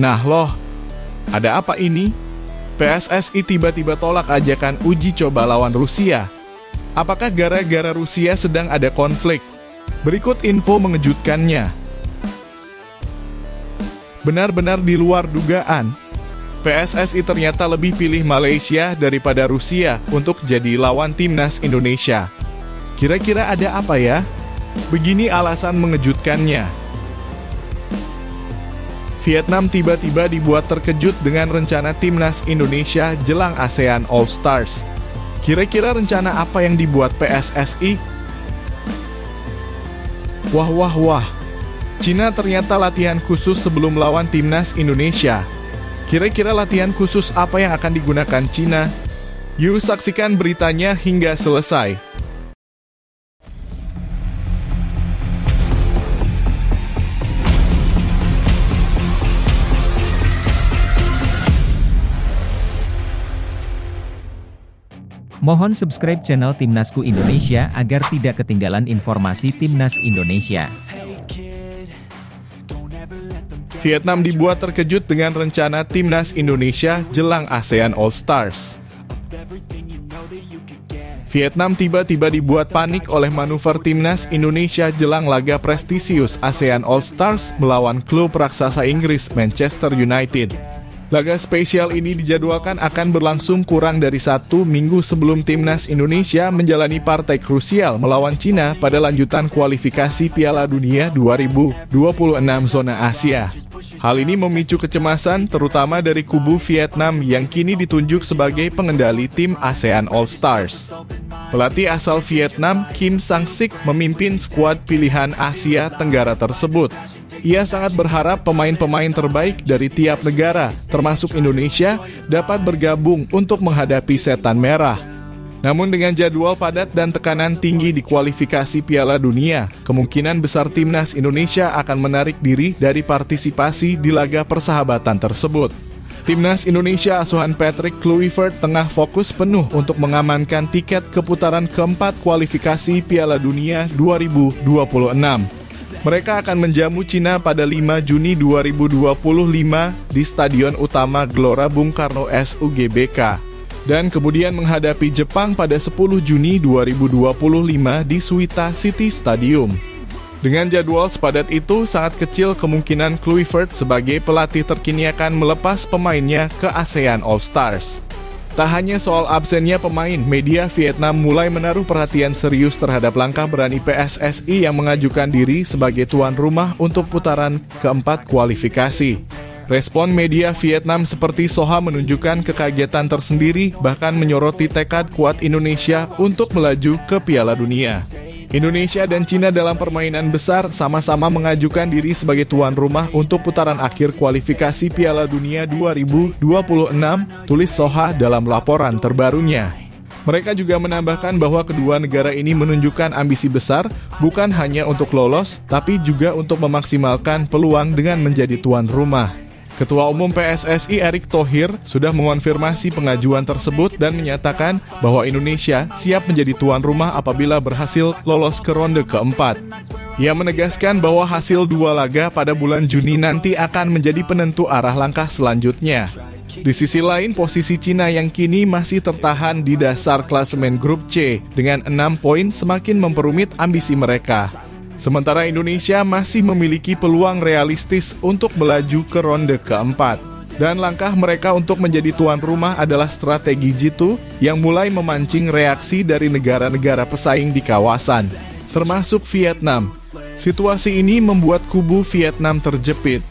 Nah loh, ada apa ini? PSSI tiba-tiba tolak ajakan uji coba lawan Rusia. Apakah gara-gara Rusia sedang ada konflik? Berikut info mengejutkannya. Benar-benar di luar dugaan, PSSI ternyata lebih pilih Malaysia daripada Rusia untuk jadi lawan timnas Indonesia. Kira-kira ada apa ya? Begini alasan mengejutkannya. Vietnam tiba-tiba dibuat terkejut dengan rencana timnas Indonesia jelang ASEAN All Stars. Kira-kira rencana apa yang dibuat PSSI? Wah. Cina ternyata latihan khusus sebelum lawan timnas Indonesia. Kira-kira latihan khusus apa yang akan digunakan Cina? Yuk saksikan beritanya hingga selesai. Mohon subscribe channel Timnasku Indonesia agar tidak ketinggalan informasi Timnas Indonesia. Vietnam dibuat terkejut dengan rencana timnas Indonesia jelang ASEAN All Stars. Vietnam tiba-tiba dibuat panik oleh manuver timnas Indonesia jelang laga prestisius ASEAN All Stars melawan klub raksasa Inggris Manchester United. Laga spesial ini dijadwalkan akan berlangsung kurang dari 1 minggu sebelum timnas Indonesia menjalani partai krusial melawan Cina pada lanjutan kualifikasi Piala Dunia 2026 zona Asia. Hal ini memicu kecemasan terutama dari kubu Vietnam yang kini ditunjuk sebagai pengendali tim ASEAN All Stars. Pelatih asal Vietnam, Kim Sang-sik, memimpin skuad pilihan Asia Tenggara tersebut. Ia sangat berharap pemain-pemain terbaik dari tiap negara, termasuk Indonesia, dapat bergabung untuk menghadapi setan merah. Namun dengan jadwal padat dan tekanan tinggi di kualifikasi Piala Dunia, kemungkinan besar timnas Indonesia akan menarik diri dari partisipasi di laga persahabatan tersebut. Timnas Indonesia asuhan Patrick Kluivert tengah fokus penuh untuk mengamankan tiket ke putaran keempat kualifikasi Piala Dunia 2026. Mereka akan menjamu Cina pada 5 Juni 2025 di Stadion Utama Gelora Bung Karno SUGBK. Dan kemudian menghadapi Jepang pada 10 Juni 2025 di Suita City Stadium. Dengan jadwal sepadat itu, sangat kecil kemungkinan Kluivert sebagai pelatih terkini akan melepas pemainnya ke ASEAN All Stars. Tak hanya soal absennya pemain, media Vietnam mulai menaruh perhatian serius terhadap langkah berani PSSI yang mengajukan diri sebagai tuan rumah untuk putaran keempat kualifikasi. Respon media Vietnam seperti Soha menunjukkan kekagetan tersendiri, bahkan menyoroti tekad kuat Indonesia untuk melaju ke Piala Dunia. Indonesia dan Cina dalam permainan besar sama-sama mengajukan diri sebagai tuan rumah untuk putaran akhir kualifikasi Piala Dunia 2026, tulis Soha dalam laporan terbarunya. Mereka juga menambahkan bahwa kedua negara ini menunjukkan ambisi besar, bukan hanya untuk lolos, tapi juga untuk memaksimalkan peluang dengan menjadi tuan rumah. Ketua Umum PSSI Erick Thohir sudah mengonfirmasi pengajuan tersebut dan menyatakan bahwa Indonesia siap menjadi tuan rumah apabila berhasil lolos ke ronde keempat. Ia menegaskan bahwa hasil 2 laga pada bulan Juni nanti akan menjadi penentu arah langkah selanjutnya. Di sisi lain, posisi Cina yang kini masih tertahan di dasar klasemen grup C dengan 6 poin semakin memperumit ambisi mereka. Sementara Indonesia masih memiliki peluang realistis untuk melaju ke ronde keempat. Dan langkah mereka untuk menjadi tuan rumah adalah strategi jitu yang mulai memancing reaksi dari negara-negara pesaing di kawasan, termasuk Vietnam. Situasi ini membuat kubu Vietnam terjepit.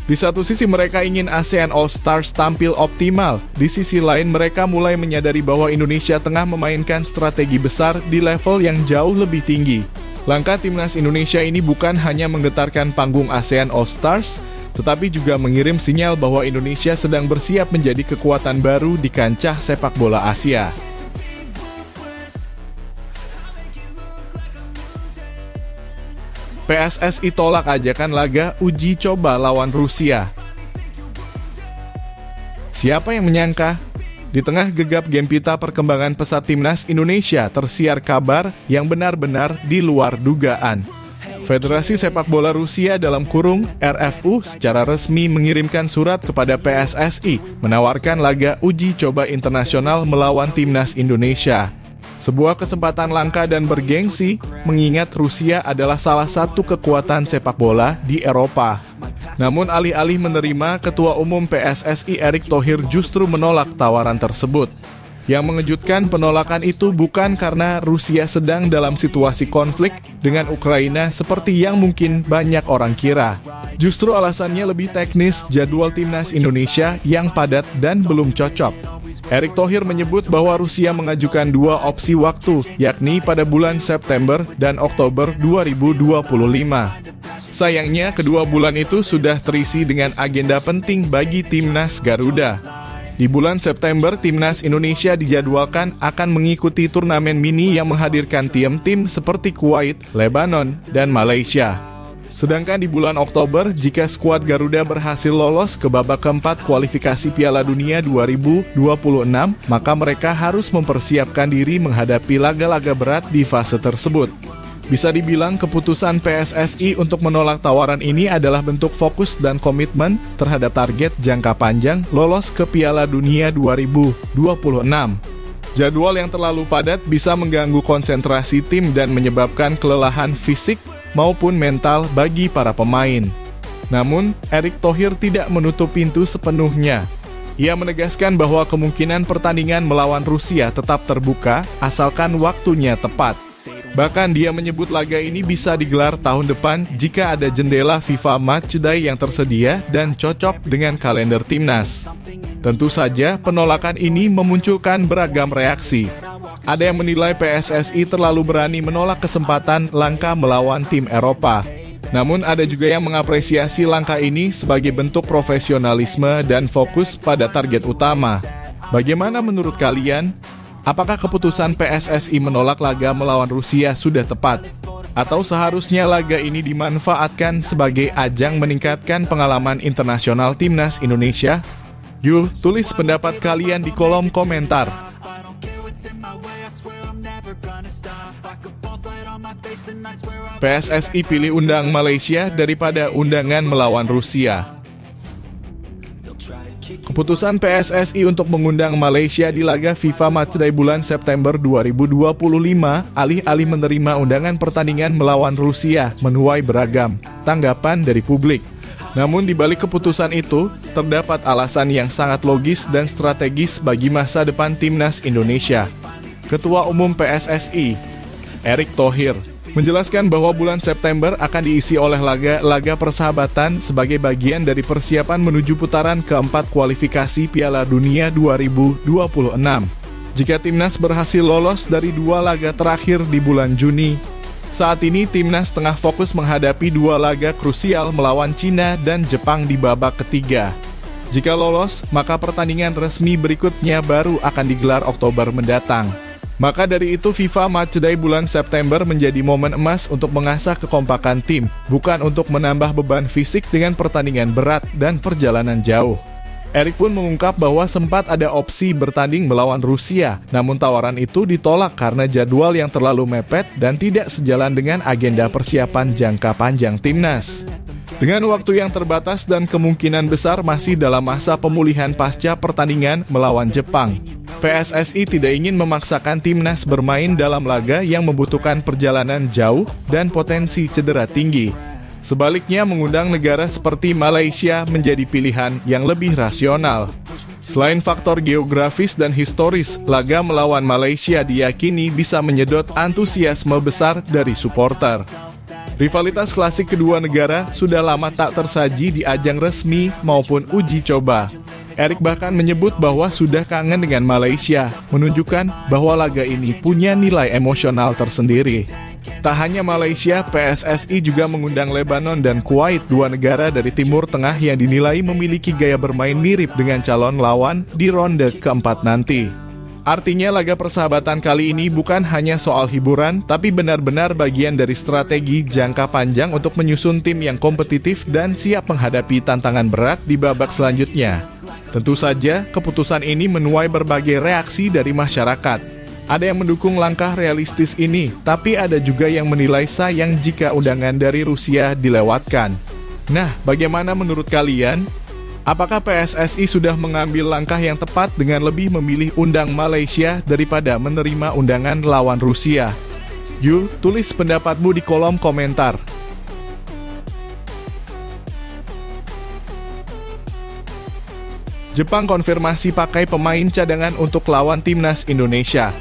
Di satu sisi mereka ingin ASEAN All Stars tampil optimal, di sisi lain mereka mulai menyadari bahwa Indonesia tengah memainkan strategi besar di level yang jauh lebih tinggi. Langkah timnas Indonesia ini bukan hanya menggetarkan panggung ASEAN All Stars, tetapi juga mengirim sinyal bahwa Indonesia sedang bersiap menjadi kekuatan baru di kancah sepak bola Asia. PSSI tolak ajakan laga uji coba lawan Rusia. Siapa yang menyangka? Di tengah gegap gempita perkembangan pesat timnas Indonesia, tersiar kabar yang benar-benar di luar dugaan. Federasi Sepak Bola Rusia (RFU) secara resmi mengirimkan surat kepada PSSI menawarkan laga uji coba internasional melawan timnas Indonesia. Sebuah kesempatan langka dan bergengsi, mengingat Rusia adalah salah satu kekuatan sepak bola di Eropa. Namun alih-alih menerima, Ketua Umum PSSI Erick Thohir justru menolak tawaran tersebut. Yang mengejutkan, penolakan itu bukan karena Rusia sedang dalam situasi konflik dengan Ukraina seperti yang mungkin banyak orang kira. Justru alasannya lebih teknis, jadwal timnas Indonesia yang padat dan belum cocok. Erick Thohir menyebut bahwa Rusia mengajukan dua opsi waktu, yakni pada bulan September dan Oktober 2025. Sayangnya, kedua bulan itu sudah terisi dengan agenda penting bagi timnas Garuda. Di bulan September, timnas Indonesia dijadwalkan akan mengikuti turnamen mini yang menghadirkan tim-tim seperti Kuwait, Lebanon, dan Malaysia. Sedangkan di bulan Oktober, jika skuad Garuda berhasil lolos ke babak keempat kualifikasi Piala Dunia 2026, maka mereka harus mempersiapkan diri menghadapi laga-laga berat di fase tersebut. Bisa dibilang keputusan PSSI untuk menolak tawaran ini adalah bentuk fokus dan komitmen terhadap target jangka panjang lolos ke Piala Dunia 2026. Jadwal yang terlalu padat bisa mengganggu konsentrasi tim dan menyebabkan kelelahan fisik maupun mental bagi para pemain. Namun, Erick Thohir tidak menutup pintu sepenuhnya. Ia menegaskan bahwa kemungkinan pertandingan melawan Rusia tetap terbuka asalkan waktunya tepat. Bahkan dia menyebut laga ini bisa digelar tahun depan jika ada jendela FIFA Matchday yang tersedia dan cocok dengan kalender timnas. Tentu saja penolakan ini memunculkan beragam reaksi. Ada yang menilai PSSI terlalu berani menolak kesempatan langka melawan tim Eropa. Namun ada juga yang mengapresiasi langkah ini sebagai bentuk profesionalisme dan fokus pada target utama. Bagaimana menurut kalian? Apakah keputusan PSSI menolak laga melawan Rusia sudah tepat? Atau seharusnya laga ini dimanfaatkan sebagai ajang meningkatkan pengalaman internasional timnas Indonesia? Yuk, tulis pendapat kalian di kolom komentar. PSSI pilih undang Malaysia daripada undangan melawan Rusia. Keputusan PSSI untuk mengundang Malaysia di laga FIFA Matchday bulan September 2025 alih-alih menerima undangan pertandingan melawan Rusia menuai beragam tanggapan dari publik. Namun di balik keputusan itu, terdapat alasan yang sangat logis dan strategis bagi masa depan timnas Indonesia. Ketua Umum PSSI, Erick Thohir, menjelaskan bahwa bulan September akan diisi oleh laga persahabatan sebagai bagian dari persiapan menuju putaran keempat kualifikasi Piala Dunia 2026. Jika timnas berhasil lolos dari dua laga terakhir di bulan Juni, saat ini timnas tengah fokus menghadapi dua laga krusial melawan Cina dan Jepang di babak ketiga. Jika lolos, maka pertandingan resmi berikutnya baru akan digelar Oktober mendatang. Maka dari itu FIFA Matchday bulan September menjadi momen emas untuk mengasah kekompakan tim, bukan untuk menambah beban fisik dengan pertandingan berat dan perjalanan jauh. Erick pun mengungkap bahwa sempat ada opsi bertanding melawan Rusia, namun tawaran itu ditolak karena jadwal yang terlalu mepet dan tidak sejalan dengan agenda persiapan jangka panjang timnas. Dengan waktu yang terbatas dan kemungkinan besar masih dalam masa pemulihan pasca pertandingan melawan Jepang, PSSI tidak ingin memaksakan timnas bermain dalam laga yang membutuhkan perjalanan jauh dan potensi cedera tinggi. Sebaliknya, mengundang negara seperti Malaysia menjadi pilihan yang lebih rasional. Selain faktor geografis dan historis, laga melawan Malaysia diyakini bisa menyedot antusiasme besar dari supporter. Rivalitas klasik kedua negara sudah lama tak tersaji di ajang resmi maupun uji coba. Erick bahkan menyebut bahwa sudah kangen dengan Malaysia, menunjukkan bahwa laga ini punya nilai emosional tersendiri. Tak hanya Malaysia, PSSI juga mengundang Lebanon dan Kuwait, dua negara dari Timur Tengah yang dinilai memiliki gaya bermain mirip dengan calon lawan di ronde keempat nanti. Artinya laga persahabatan kali ini bukan hanya soal hiburan, tapi benar-benar bagian dari strategi jangka panjang untuk menyusun tim yang kompetitif dan siap menghadapi tantangan berat di babak selanjutnya. Tentu saja, keputusan ini menuai berbagai reaksi dari masyarakat. Ada yang mendukung langkah realistis ini, tapi ada juga yang menilai sayang jika undangan dari Rusia dilewatkan. Nah, bagaimana menurut kalian? Apakah PSSI sudah mengambil langkah yang tepat dengan lebih memilih undang Malaysia daripada menerima undangan lawan Rusia? Yuk, tulis pendapatmu di kolom komentar. Jepang konfirmasi pakai pemain cadangan untuk lawan timnas Indonesia.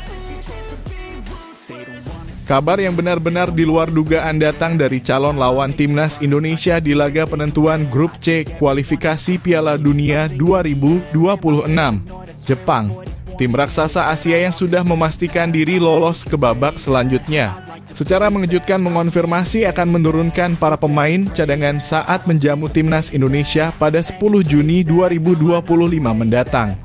Kabar yang benar-benar di luar dugaan datang dari calon lawan timnas Indonesia di laga penentuan Grup C kualifikasi Piala Dunia 2026. Jepang, tim raksasa Asia yang sudah memastikan diri lolos ke babak selanjutnya, secara mengejutkan mengonfirmasi akan menurunkan para pemain cadangan saat menjamu timnas Indonesia pada 10 Juni 2025 mendatang.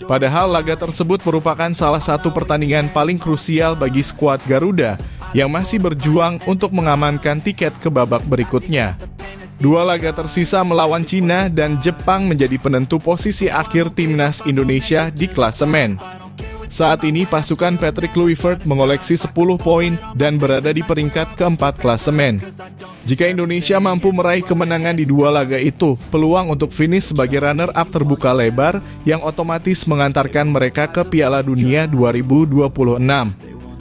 Padahal laga tersebut merupakan salah satu pertandingan paling krusial bagi skuad Garuda yang masih berjuang untuk mengamankan tiket ke babak berikutnya. Dua laga tersisa melawan Cina dan Jepang menjadi penentu posisi akhir timnas Indonesia di klasemen. Saat ini pasukan Patrick Kluivert mengoleksi 10 poin dan berada di peringkat keempat klasemen. Jika Indonesia mampu meraih kemenangan di dua laga itu, peluang untuk finish sebagai runner-up terbuka lebar yang otomatis mengantarkan mereka ke Piala Dunia 2026.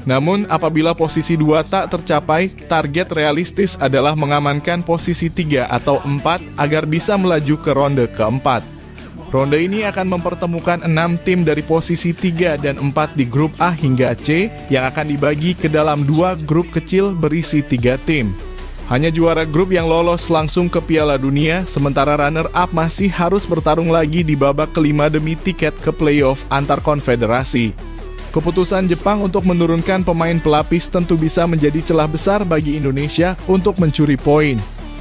Namun, apabila posisi 2 tak tercapai, target realistis adalah mengamankan posisi 3 atau 4 agar bisa melaju ke ronde keempat. Ronde ini akan mempertemukan 6 tim dari posisi 3 dan 4 di grup A hingga C yang akan dibagi ke dalam 2 grup kecil berisi 3 tim. Hanya juara grup yang lolos langsung ke Piala Dunia, sementara runner-up masih harus bertarung lagi di babak kelima demi tiket ke playoff antar konfederasi. Keputusan Jepang untuk menurunkan pemain pelapis tentu bisa menjadi celah besar bagi Indonesia untuk mencuri poin.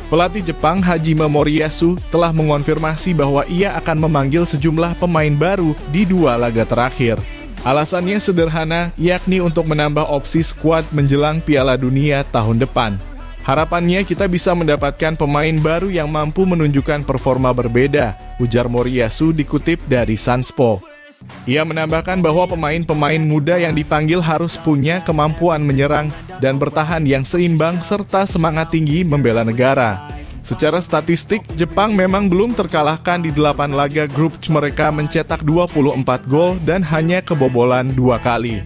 Pelatih Jepang Hajime Moriyasu telah mengonfirmasi bahwa ia akan memanggil sejumlah pemain baru di 2 laga terakhir. Alasannya sederhana, yakni untuk menambah opsi skuad menjelang Piala Dunia tahun depan. Harapannya kita bisa mendapatkan pemain baru yang mampu menunjukkan performa berbeda, ujar Moriyasu dikutip dari Sunspo. Ia menambahkan bahwa pemain-pemain muda yang dipanggil harus punya kemampuan menyerang dan bertahan yang seimbang serta semangat tinggi membela negara. Secara statistik, Jepang memang belum terkalahkan di 8 laga grup mereka mencetak 24 gol dan hanya kebobolan 2 kali.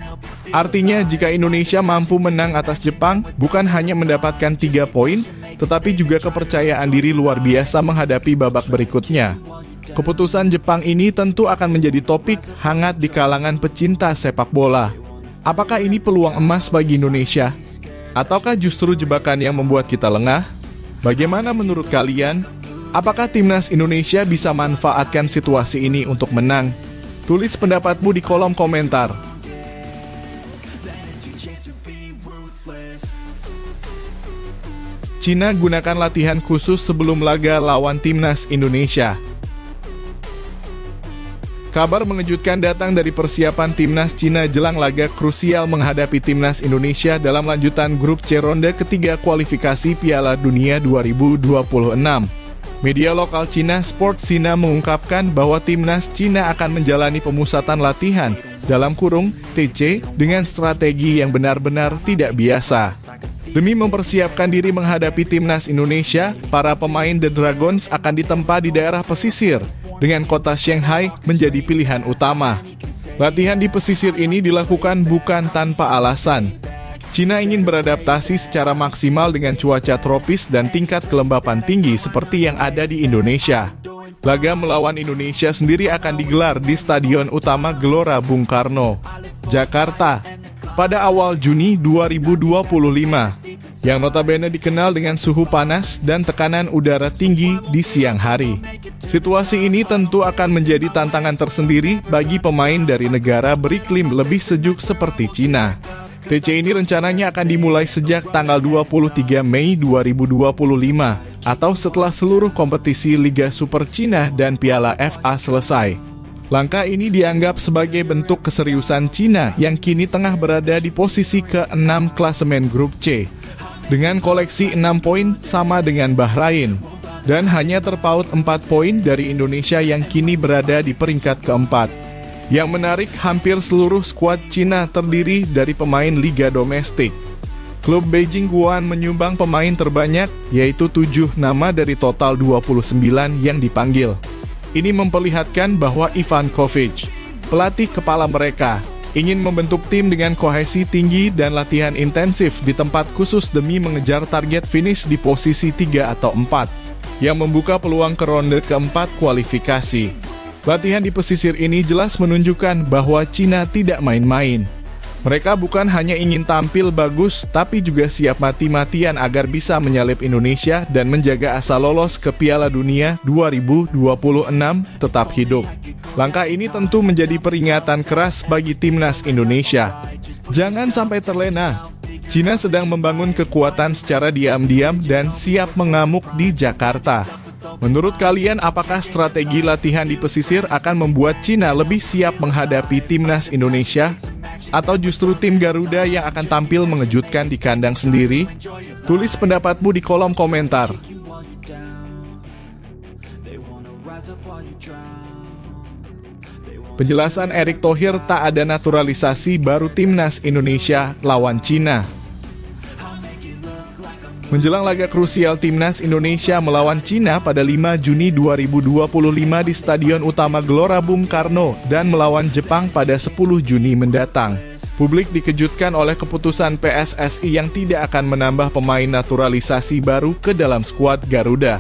Artinya, jika Indonesia mampu menang atas Jepang, bukan hanya mendapatkan 3 poin, tetapi juga kepercayaan diri luar biasa menghadapi babak berikutnya. Keputusan Jepang ini tentu akan menjadi topik hangat di kalangan pecinta sepak bola. Apakah ini peluang emas bagi Indonesia? Ataukah justru jebakan yang membuat kita lengah? Bagaimana menurut kalian? Apakah timnas Indonesia bisa manfaatkan situasi ini untuk menang? Tulis pendapatmu di kolom komentar. Cina gunakan latihan khusus sebelum laga lawan timnas Indonesia. Kabar mengejutkan datang dari persiapan timnas Cina jelang laga krusial menghadapi timnas Indonesia dalam lanjutan grup C ronde ketiga kualifikasi Piala Dunia 2026. Media lokal Cina Sport Sina mengungkapkan bahwa timnas Cina akan menjalani pemusatan latihan dalam kurung TC dengan strategi yang benar-benar tidak biasa. Demi mempersiapkan diri menghadapi timnas Indonesia, para pemain The Dragons akan ditempa di daerah pesisir, dengan kota Shanghai menjadi pilihan utama. Latihan di pesisir ini dilakukan bukan tanpa alasan. Cina ingin beradaptasi secara maksimal dengan cuaca tropis dan tingkat kelembapan tinggi seperti yang ada di Indonesia. Laga melawan Indonesia sendiri akan digelar di Stadion Utama Gelora Bung Karno, Jakarta, pada awal Juni 2025, yang notabene dikenal dengan suhu panas dan tekanan udara tinggi di siang hari. Situasi ini tentu akan menjadi tantangan tersendiri bagi pemain dari negara beriklim lebih sejuk seperti Cina. TC ini rencananya akan dimulai sejak tanggal 23 Mei 2025 atau setelah seluruh kompetisi Liga Super Cina dan Piala FA selesai. Langkah ini dianggap sebagai bentuk keseriusan Cina yang kini tengah berada di posisi ke-6 klasemen grup C, dengan koleksi 6 poin sama dengan Bahrain, dan hanya terpaut 4 poin dari Indonesia yang kini berada di peringkat keempat. Yang menarik, hampir seluruh skuad Cina terdiri dari pemain liga domestik. Klub Beijing Guoan menyumbang pemain terbanyak, yaitu 7 nama dari total 29 yang dipanggil. Ini memperlihatkan bahwa Ivan Kovic, pelatih kepala mereka, ingin membentuk tim dengan kohesi tinggi dan latihan intensif di tempat khusus demi mengejar target finish di posisi 3 atau 4, yang membuka peluang ke ronde keempat kualifikasi. Latihan di pesisir ini jelas menunjukkan bahwa Cina tidak main-main. Mereka bukan hanya ingin tampil bagus, tapi juga siap mati-matian agar bisa menyalip Indonesia dan menjaga asa lolos ke Piala Dunia 2026 tetap hidup. Langkah ini tentu menjadi peringatan keras bagi timnas Indonesia. Jangan sampai terlena. Cina sedang membangun kekuatan secara diam-diam dan siap mengamuk di Jakarta. Menurut kalian, apakah strategi latihan di pesisir akan membuat Cina lebih siap menghadapi timnas Indonesia? Atau justru tim Garuda yang akan tampil mengejutkan di kandang sendiri? Tulis pendapatmu di kolom komentar. Penjelasan Erick Thohir, tak ada naturalisasi baru timnas Indonesia lawan Cina. Menjelang laga krusial timnas Indonesia melawan Cina pada 5 Juni 2025 di Stadion Utama Gelora Bung Karno dan melawan Jepang pada 10 Juni mendatang, publik dikejutkan oleh keputusan PSSI yang tidak akan menambah pemain naturalisasi baru ke dalam skuad Garuda.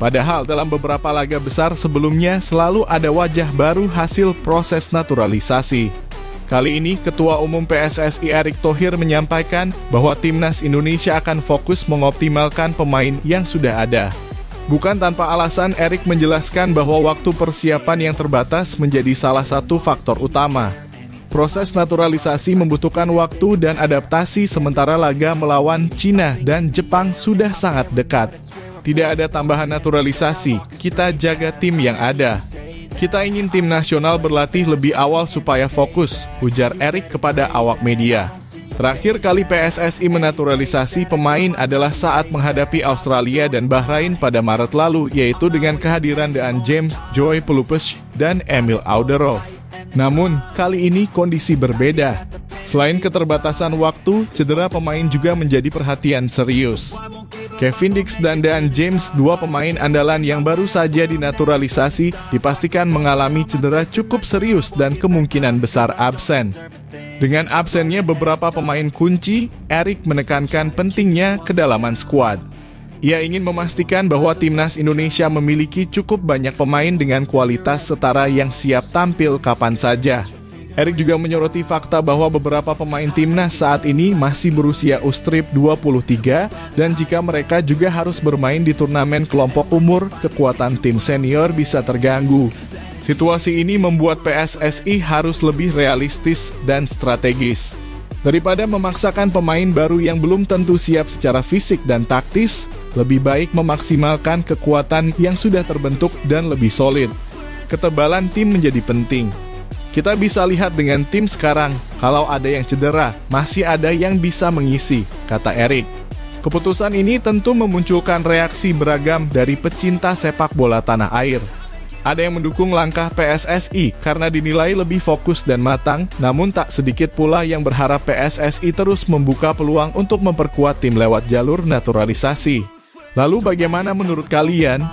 Padahal dalam beberapa laga besar sebelumnya selalu ada wajah baru hasil proses naturalisasi. Kali ini, Ketua Umum PSSI Erick Thohir menyampaikan bahwa timnas Indonesia akan fokus mengoptimalkan pemain yang sudah ada. Bukan tanpa alasan, Erick menjelaskan bahwa waktu persiapan yang terbatas menjadi salah satu faktor utama. Proses naturalisasi membutuhkan waktu dan adaptasi sementara laga melawan Cina dan Jepang sudah sangat dekat. Tidak ada tambahan naturalisasi, kita jaga tim yang ada. Kita ingin tim nasional berlatih lebih awal supaya fokus, ujar Erick kepada awak media. Terakhir kali PSSI menaturalisasi pemain adalah saat menghadapi Australia dan Bahrain pada Maret lalu, yaitu dengan kehadiran Daan James, Joy Pelupes, dan Emil Auderol. Namun, kali ini kondisi berbeda. Selain keterbatasan waktu, cedera pemain juga menjadi perhatian serius. Kevin Dix dan Daan James, dua pemain andalan yang baru saja dinaturalisasi, dipastikan mengalami cedera cukup serius dan kemungkinan besar absen. Dengan absennya beberapa pemain kunci, Erick menekankan pentingnya kedalaman skuad. Ia ingin memastikan bahwa timnas Indonesia memiliki cukup banyak pemain dengan kualitas setara yang siap tampil kapan saja. Erick juga menyoroti fakta bahwa beberapa pemain timnas saat ini masih berusia ustrip 23 dan jika mereka juga harus bermain di turnamen kelompok umur, kekuatan tim senior bisa terganggu. Situasi ini membuat PSSI harus lebih realistis dan strategis. Daripada memaksakan pemain baru yang belum tentu siap secara fisik dan taktis, lebih baik memaksimalkan kekuatan yang sudah terbentuk dan lebih solid. Ketebalan tim menjadi penting. Kita bisa lihat dengan tim sekarang, kalau ada yang cedera, masih ada yang bisa mengisi, kata Erick. Keputusan ini tentu memunculkan reaksi beragam dari pecinta sepak bola tanah air. Ada yang mendukung langkah PSSI karena dinilai lebih fokus dan matang, namun tak sedikit pula yang berharap PSSI terus membuka peluang untuk memperkuat tim lewat jalur naturalisasi. Lalu bagaimana menurut kalian?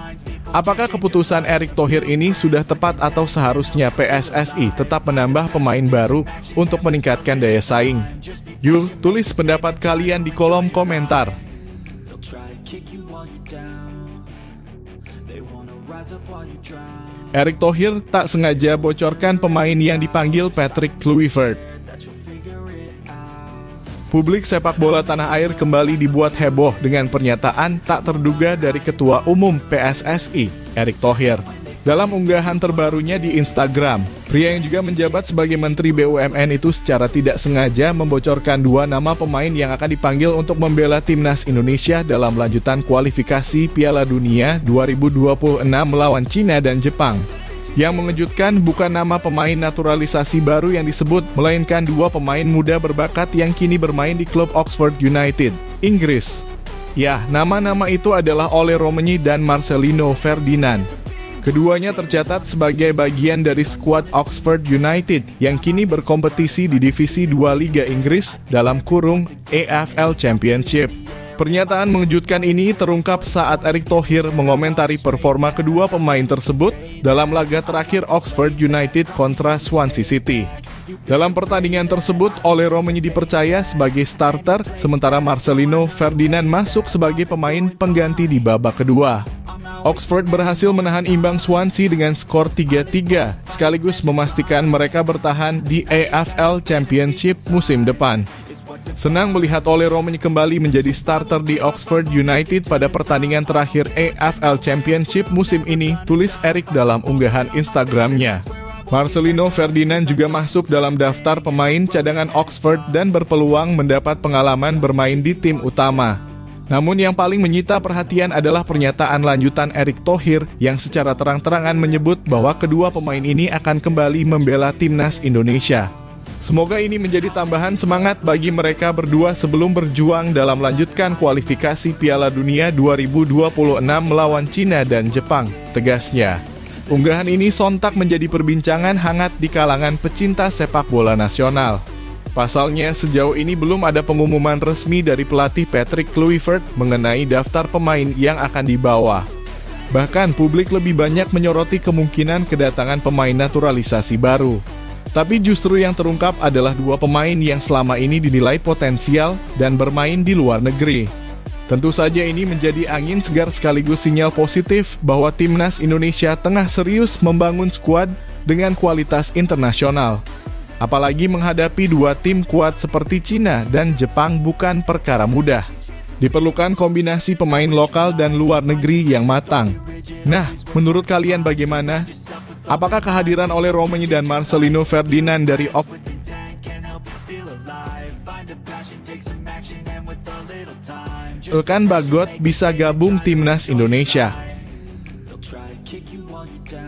Apakah keputusan Erick Thohir ini sudah tepat atau seharusnya PSSI tetap menambah pemain baru untuk meningkatkan daya saing? Yuk, tulis pendapat kalian di kolom komentar. Erick Thohir tak sengaja bocorkan pemain yang dipanggil Patrick Kluivert. Publik sepak bola tanah air kembali dibuat heboh dengan pernyataan tak terduga dari Ketua Umum PSSI, Erick Thohir. Dalam unggahan terbarunya di Instagram, pria yang juga menjabat sebagai Menteri BUMN itu secara tidak sengaja membocorkan dua nama pemain yang akan dipanggil untuk membela timnas Indonesia dalam lanjutan kualifikasi Piala Dunia 2026 melawan Cina dan Jepang. Yang mengejutkan bukan nama pemain naturalisasi baru yang disebut, melainkan dua pemain muda berbakat yang kini bermain di klub Oxford United, Inggris. Ya, nama-nama itu adalah Ole Romeni dan Marcelino Ferdinand. Keduanya tercatat sebagai bagian dari skuad Oxford United yang kini berkompetisi di Divisi 2 Liga Inggris dalam kurung EFL Championship. Pernyataan mengejutkan ini terungkap saat Erick Thohir mengomentari performa kedua pemain tersebut dalam laga terakhir Oxford United kontra Swansea City. Dalam pertandingan tersebut, Ole Romagny dipercaya sebagai starter, sementara Marcelino Ferdinand masuk sebagai pemain pengganti di babak kedua. Oxford berhasil menahan imbang Swansea dengan skor 3-3, sekaligus memastikan mereka bertahan di EFL Championship musim depan. Senang melihat Ole Romagny kembali menjadi starter di Oxford United pada pertandingan terakhir EFL Championship musim ini, tulis Erick dalam unggahan Instagramnya. Marcelino Ferdinand juga masuk dalam daftar pemain cadangan Oxford dan berpeluang mendapat pengalaman bermain di tim utama. Namun yang paling menyita perhatian adalah pernyataan lanjutan Erick Thohir yang secara terang-terangan menyebut bahwa kedua pemain ini akan kembali membela timnas Indonesia. Semoga ini menjadi tambahan semangat bagi mereka berdua sebelum berjuang dalam melanjutkan kualifikasi Piala Dunia 2026 melawan Cina dan Jepang, tegasnya. Unggahan ini sontak menjadi perbincangan hangat di kalangan pecinta sepak bola nasional. Pasalnya, sejauh ini belum ada pengumuman resmi dari pelatih Patrick Kluivert mengenai daftar pemain yang akan dibawa. Bahkan, publik lebih banyak menyoroti kemungkinan kedatangan pemain naturalisasi baru. Tapi justru yang terungkap adalah dua pemain yang selama ini dinilai potensial dan bermain di luar negeri. Tentu saja ini menjadi angin segar sekaligus sinyal positif bahwa timnas Indonesia tengah serius membangun skuad dengan kualitas internasional. Apalagi menghadapi dua tim kuat seperti Cina dan Jepang bukan perkara mudah. Diperlukan kombinasi pemain lokal dan luar negeri yang matang. Nah, menurut kalian bagaimana? Apakah kehadiran Ole Romagny dan Marcelino Ferdinand dari Elkan Bagot bisa gabung timnas Indonesia?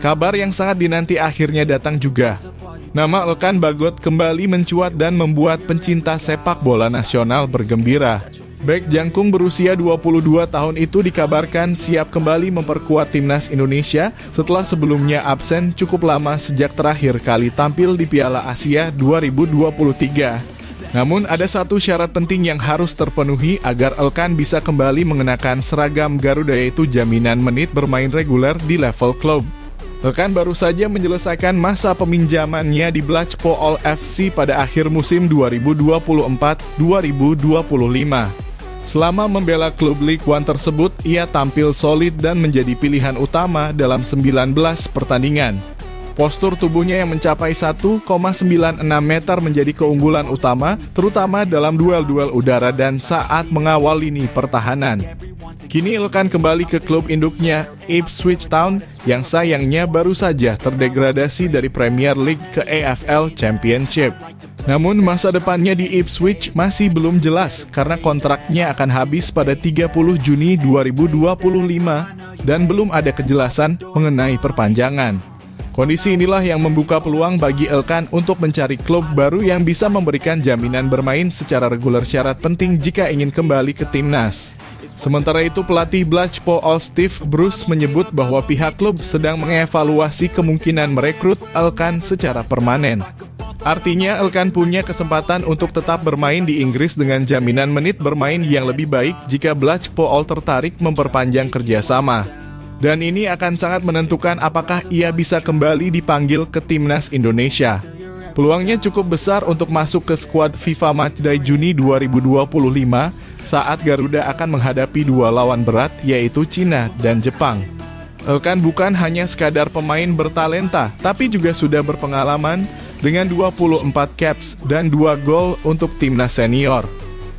Kabar yang sangat dinanti akhirnya datang juga. Nama Elkan Bagot kembali mencuat dan membuat pencinta sepak bola nasional bergembira. Bek jangkung berusia 22 tahun itu dikabarkan siap kembali memperkuat timnas Indonesia setelah sebelumnya absen cukup lama sejak terakhir kali tampil di Piala Asia 2023. Namun ada satu syarat penting yang harus terpenuhi agar Elkan bisa kembali mengenakan seragam Garuda, yaitu jaminan menit bermain reguler di level klub. Elkan baru saja menyelesaikan masa peminjamannya di Blackpool FC pada akhir musim 2024-2025. Selama membela klub League One tersebut, ia tampil solid dan menjadi pilihan utama dalam 19 pertandingan. Postur tubuhnya yang mencapai 1,96 meter menjadi keunggulan utama, terutama dalam duel-duel udara dan saat mengawal lini pertahanan. Kini Elkan kembali ke klub induknya, Ipswich Town, yang sayangnya baru saja terdegradasi dari Premier League ke EFL Championship. Namun masa depannya di Ipswich masih belum jelas karena kontraknya akan habis pada 30 Juni 2025 dan belum ada kejelasan mengenai perpanjangan. Kondisi inilah yang membuka peluang bagi Elkan untuk mencari klub baru yang bisa memberikan jaminan bermain secara reguler, syarat penting jika ingin kembali ke timnas. Sementara itu, pelatih Blackpool Steve Bruce menyebut bahwa pihak klub sedang mengevaluasi kemungkinan merekrut Elkan secara permanen. Artinya, Elkan punya kesempatan untuk tetap bermain di Inggris dengan jaminan menit bermain yang lebih baik jika Blackpool tertarik memperpanjang kerjasama. Dan ini akan sangat menentukan apakah ia bisa kembali dipanggil ke timnas Indonesia. Peluangnya cukup besar untuk masuk ke skuad FIFA Matchday Juni 2025 saat Garuda akan menghadapi dua lawan berat, yaitu Cina dan Jepang. Elkan bukan hanya sekadar pemain bertalenta, tapi juga sudah berpengalaman dengan 24 caps dan 2 gol untuk timnas senior.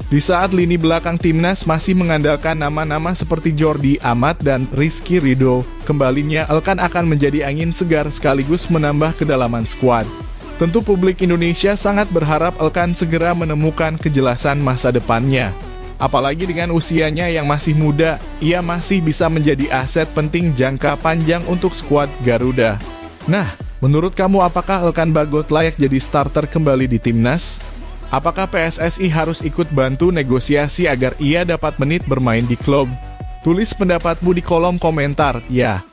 Di saat lini belakang timnas masih mengandalkan nama-nama seperti Jordi Amat dan Rizky Ridho, kembalinya Elkan akan menjadi angin segar sekaligus menambah kedalaman skuad. Tentu publik Indonesia sangat berharap Elkan segera menemukan kejelasan masa depannya. Apalagi dengan usianya yang masih muda, ia masih bisa menjadi aset penting jangka panjang untuk skuad Garuda. Nah, menurut kamu apakah Elkan Bagot layak jadi starter kembali di timnas? Apakah PSSI harus ikut bantu negosiasi agar ia dapat menit bermain di klub? Tulis pendapatmu di kolom komentar, ya.